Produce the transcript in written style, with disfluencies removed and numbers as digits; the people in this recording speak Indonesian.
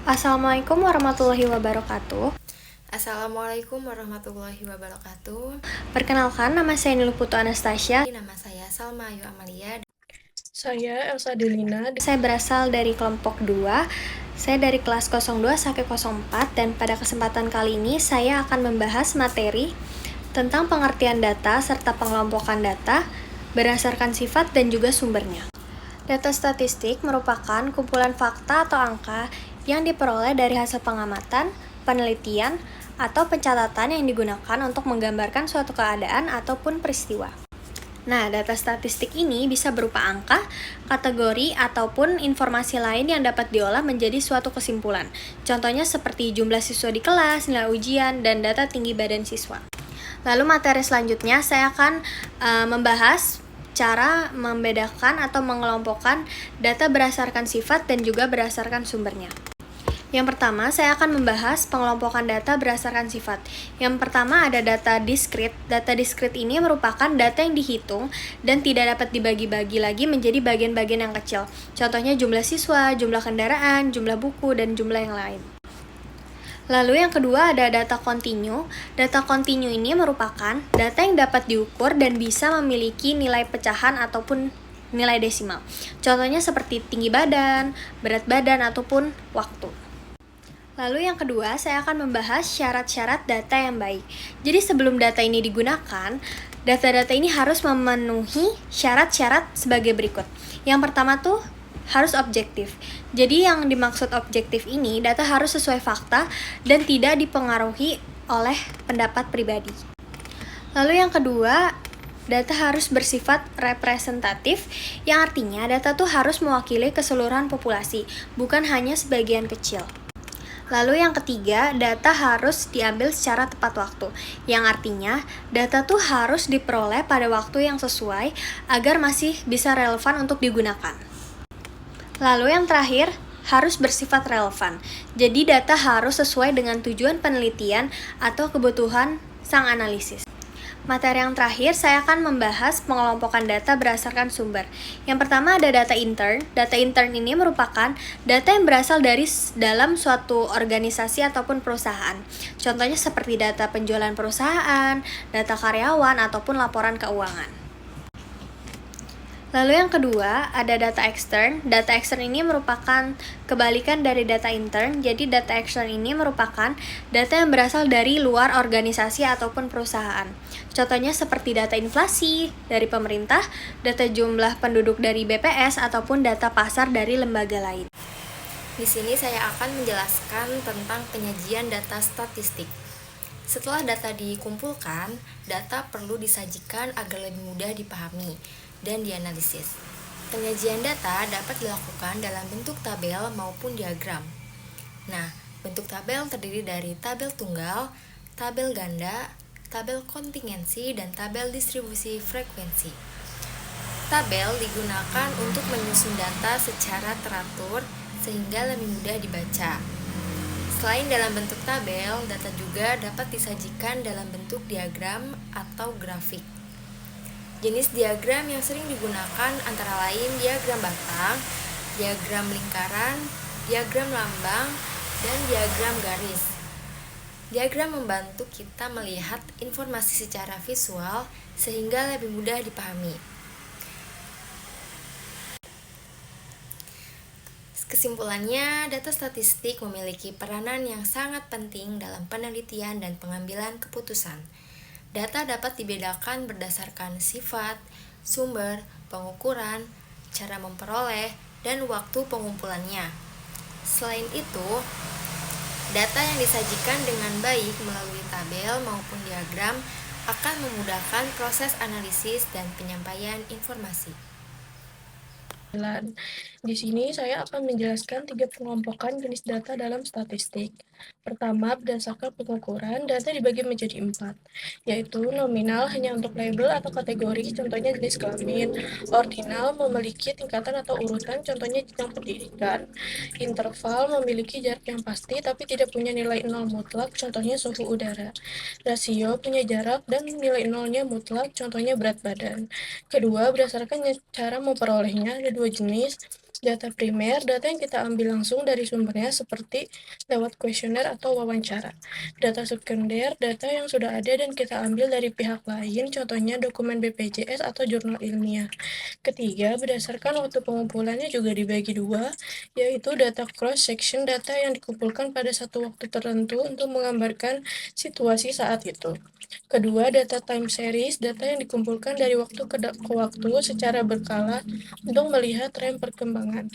Assalamualaikum warahmatullahi wabarakatuh. Assalamualaikum warahmatullahi wabarakatuh. Perkenalkan, nama saya Niluputu Anastasia. Nama saya Salma Ayu Amalia. Saya Elsa Delina. Saya berasal dari kelompok 2. Saya dari kelas 02-04 dan pada kesempatan kali ini saya akan membahas materi tentang pengertian data serta pengelompokan data berdasarkan sifat dan juga sumbernya. Data statistik merupakan kumpulan fakta atau angka yang diperoleh dari hasil pengamatan, penelitian, atau pencatatan yang digunakan untuk menggambarkan suatu keadaan ataupun peristiwa. Nah, data statistik ini bisa berupa angka, kategori, ataupun informasi lain yang dapat diolah menjadi suatu kesimpulan. Contohnya seperti jumlah siswa di kelas, nilai ujian, dan data tinggi badan siswa. Lalu materi selanjutnya saya akan membahas cara membedakan atau mengelompokkan data berdasarkan sifat dan juga berdasarkan sumbernya. Yang pertama, saya akan membahas pengelompokan data berdasarkan sifat. Yang pertama ada data diskrit. Data diskrit ini merupakan data yang dihitung dan tidak dapat dibagi-bagi lagi menjadi bagian-bagian yang kecil. Contohnya jumlah siswa, jumlah kendaraan, jumlah buku, dan jumlah yang lain. Lalu yang kedua ada data kontinu. Data kontinu ini merupakan data yang dapat diukur dan bisa memiliki nilai pecahan ataupun nilai desimal. Contohnya seperti tinggi badan, berat badan, ataupun waktu. Lalu yang kedua, saya akan membahas syarat-syarat data yang baik. Jadi sebelum data ini digunakan, data-data ini harus memenuhi syarat-syarat sebagai berikut. Yang pertama tuh harus objektif. Jadi yang dimaksud objektif ini, data harus sesuai fakta dan tidak dipengaruhi oleh pendapat pribadi. Lalu yang kedua, data harus bersifat representatif, yang artinya data tuh harus mewakili keseluruhan populasi, bukan hanya sebagian kecil. Lalu yang ketiga, data harus diambil secara tepat waktu, yang artinya data tuh harus diperoleh pada waktu yang sesuai agar masih bisa relevan untuk digunakan. Lalu yang terakhir, harus bersifat relevan. Jadi data harus sesuai dengan tujuan penelitian atau kebutuhan sang analisis. Materi yang terakhir, saya akan membahas pengelompokan data berdasarkan sumber. Yang pertama ada data intern. Data intern ini merupakan data yang berasal dari dalam suatu organisasi ataupun perusahaan. Contohnya seperti data penjualan perusahaan, data karyawan, ataupun laporan keuangan. Lalu yang kedua, ada data ekstern. Data ekstern ini merupakan kebalikan dari data intern. Jadi data ekstern ini merupakan data yang berasal dari luar organisasi ataupun perusahaan. Contohnya seperti data inflasi dari pemerintah, data jumlah penduduk dari BPS, ataupun data pasar dari lembaga lain. Di sini saya akan menjelaskan tentang penyajian data statistik. Setelah data dikumpulkan, data perlu disajikan agar lebih mudah dipahami dan dianalisis. Penyajian data dapat dilakukan dalam bentuk tabel maupun diagram. Nah, bentuk tabel terdiri dari tabel tunggal, tabel ganda, tabel kontingensi, dan tabel distribusi frekuensi. Tabel digunakan untuk menyusun data secara teratur sehingga lebih mudah dibaca. Selain dalam bentuk tabel, data juga dapat disajikan dalam bentuk diagram atau grafik. Jenis diagram yang sering digunakan antara lain diagram batang, diagram lingkaran, diagram lambang, dan diagram garis. Diagram membantu kita melihat informasi secara visual sehingga lebih mudah dipahami. Kesimpulannya, data statistik memiliki peranan yang sangat penting dalam penelitian dan pengambilan keputusan. Data dapat dibedakan berdasarkan sifat, sumber, pengukuran, cara memperoleh, dan waktu pengumpulannya. Selain itu, data yang disajikan dengan baik melalui tabel maupun diagram akan memudahkan proses analisis dan penyampaian informasi. Di sini saya akan menjelaskan 3 pengelompokan jenis data dalam statistik. Pertama, berdasarkan pengukuran, data dibagi menjadi 4, yaitu nominal hanya untuk label atau kategori, contohnya jenis kelamin. Ordinal memiliki tingkatan atau urutan, contohnya jenjang pendidikan. Interval memiliki jarak yang pasti tapi tidak punya nilai nol mutlak, contohnya suhu udara. Rasio punya jarak dan nilai nolnya mutlak, contohnya berat badan. Kedua, berdasarkan cara memperolehnya, ada 2 jenis, Data primer, data yang kita ambil langsung dari sumbernya seperti lewat kuesioner atau wawancara. Data sekunder, data yang sudah ada dan kita ambil dari pihak lain, contohnya dokumen BPJS atau jurnal ilmiah. Ketiga, berdasarkan waktu pengumpulannya juga dibagi dua, yaitu data cross-section, data yang dikumpulkan pada satu waktu tertentu untuk menggambarkan situasi saat itu. Kedua, data time series, data yang dikumpulkan dari waktu ke waktu secara berkala untuk melihat tren perkembangan.